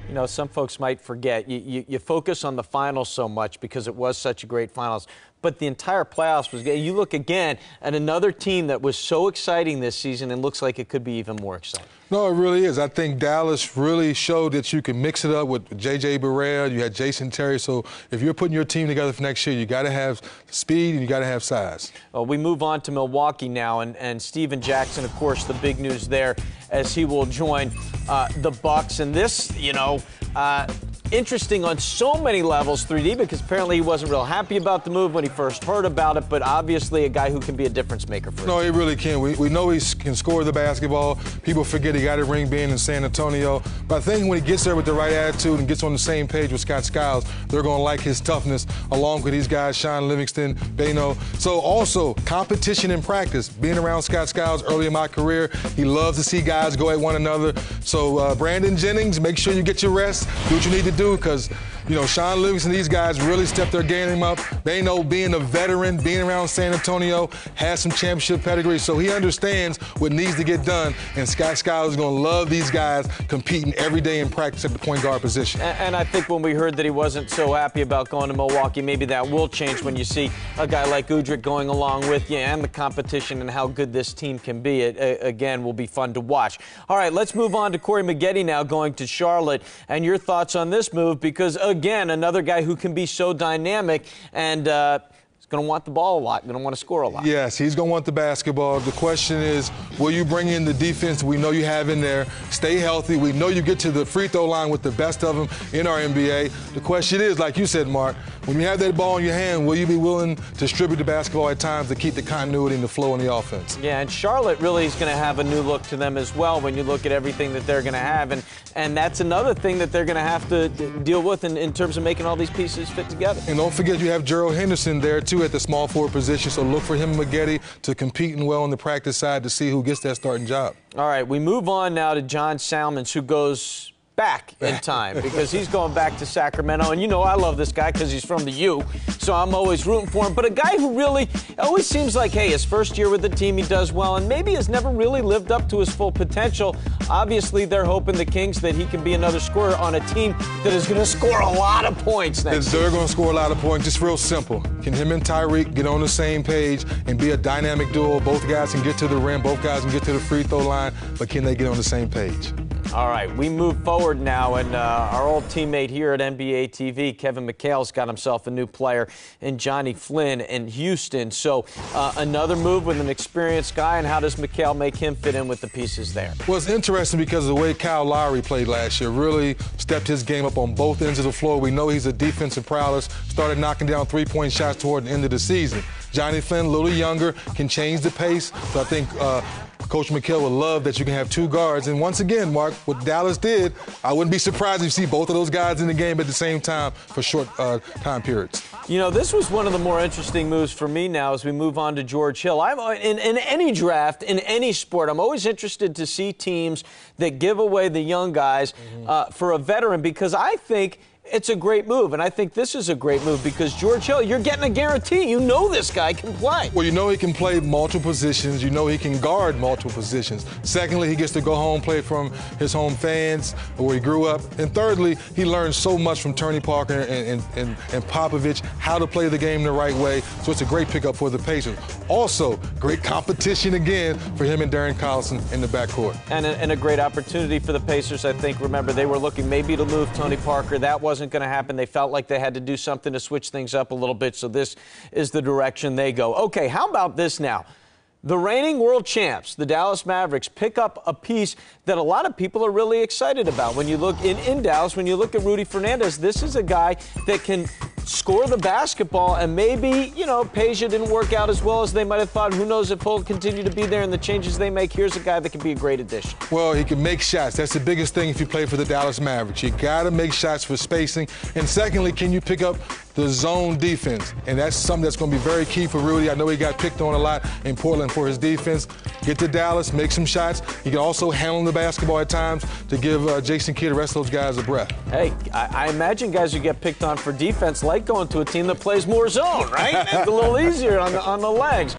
You know, some folks might forget. You focus on the finals so much because it was such a great finals. But the entire playoffs was good. You look again at another team that was so exciting this season and looks like it could be even more exciting. No, it really is. I think Dallas really showed that you can mix it up with J.J. Barea. You had Jason Terry. So if you're putting your team together for next year, you got to have speed and you got to have size. Well, we move on to Milwaukee now, and Steven Jackson, of course, the big news there as he will join the Bucks. And this, you know, interesting on so many levels, 3D, because apparently he wasn't real happy about the move when he first heard about it, but obviously a guy who can be a difference maker for him. No, he really can. We know he can score the basketball. People forget he got a ring being in San Antonio. But I think when he gets there with the right attitude and gets on the same page with Scott Skiles, they're going to like his toughness along with these guys, Sean Livingston, Beno. So also competition in practice. Being around Scott Skiles early in my career, he loves to see guys go at one another. So Brandon Jennings, make sure you get your rest. Do what you need to do, because, you know, Sean Livingston, these guys really stepped their game up. They know, being a veteran, being around San Antonio, has some championship pedigree, so he understands what needs to get done. And Scott Skiles is going to love these guys competing every day in practice at the point guard position. And I think when we heard that he wasn't so happy about going to Milwaukee, maybe that will change when you see a guy like Udrih going along with you and the competition and how good this team can be. It, again, will be fun to watch. All right, let's move on to Corey Maggette now going to Charlotte. And your thoughts on this move, because, again, another guy who can be so dynamic and he's going to want the ball a lot, going to want to score a lot. Yes, he's going to want the basketball. The question is, will you bring in the defense we know you have in there, stay healthy? We know you get to the free throw line with the best of them in our NBA. The question is, like you said, Mark, when you have that ball in your hand, will you be willing to distribute the basketball at times to keep the continuity and the flow in the offense? Yeah, and Charlotte really is going to have a new look to them as well when you look at everything that they're going to have. And that's another thing that they're going to have to deal with in terms of making all these pieces fit together. And don't forget, you have Gerald Henderson there, too, at the small forward position. So look for him and Maggette to competing well on the practice side to see who gets that starting job. All right, we move on now to John Salmons, who goes back in time because he's going back to Sacramento. And you know I love this guy because he's from the U, so I'm always rooting for him. But a guy who really always seems like, hey, his first year with the team he does well and maybe has never really lived up to his full potential. Obviously, they're hoping, the Kings, that he can be another scorer on a team that is going to score a lot of points next season. They're going to score a lot of points. Just real simple. Can him and Tyreek get on the same page and be a dynamic duo? Both guys can get to the rim. Both guys can get to the free throw line. But can they get on the same page? All right, we move forward now, and our old teammate here at NBA TV, Kevin McHale's got himself a new player in Johnny Flynn in Houston. So another move with an experienced guy, and how does McHale make him fit in with the pieces there? Well, it's interesting because of the way Kyle Lowry played last year really stepped his game up on both ends of the floor. We know he's a defensive prowess, started knocking down three-point shots toward the end of the season. Johnny Flynn, a little younger, can change the pace. So I think Coach McHale would love that you can have two guards. And once again, Mark, what Dallas did, I wouldn't be surprised if you see both of those guys in the game at the same time for short time periods. You know, this was one of the more interesting moves for me now as we move on to George Hill. In any draft, in any sport, I'm always interested to see teams that give away the young guys for a veteran, because I think it's a great move, and I think this is a great move because George Hill, you're getting a guarantee. You know this guy can play. Well, you know he can play multiple positions. You know he can guard multiple positions. Secondly, he gets to go home, play from his home fans where he grew up. And thirdly, he learned so much from Tony Parker and Popovich, how to play the game the right way. So it's a great pickup for the Pacers. Also, great competition again for him and Darren Collison in the backcourt. And a great opportunity for the Pacers, I think. Remember, they were looking maybe to move Tony Parker. That wasn't going to happen. They felt like they had to do something to switch things up a little bit, so this is the direction they go. Okay, how about this now? The reigning world champs, the Dallas Mavericks, pick up a piece that a lot of people are really excited about. When you look in Dallas, when you look at Rudy Fernandez, this is a guy that can score the basketball, and maybe, you know, Peja didn't work out as well as they might have thought. Who knows if he'll continue to be there and the changes they make. Here's a guy that can be a great addition. Well, he can make shots. That's the biggest thing if you play for the Dallas Mavericks. You got to make shots for spacing. And secondly, can you pick up the zone defense? And that's something that's going to be very key for Rudy. I know he got picked on a lot in Portland for his defense. Get to Dallas, make some shots. He can also handle the basketball at times to give Jason Kidd, the rest of those guys, a breath. Hey, I imagine guys who get picked on for defense like going to a team that plays more zone, right? It's a little easier on the legs.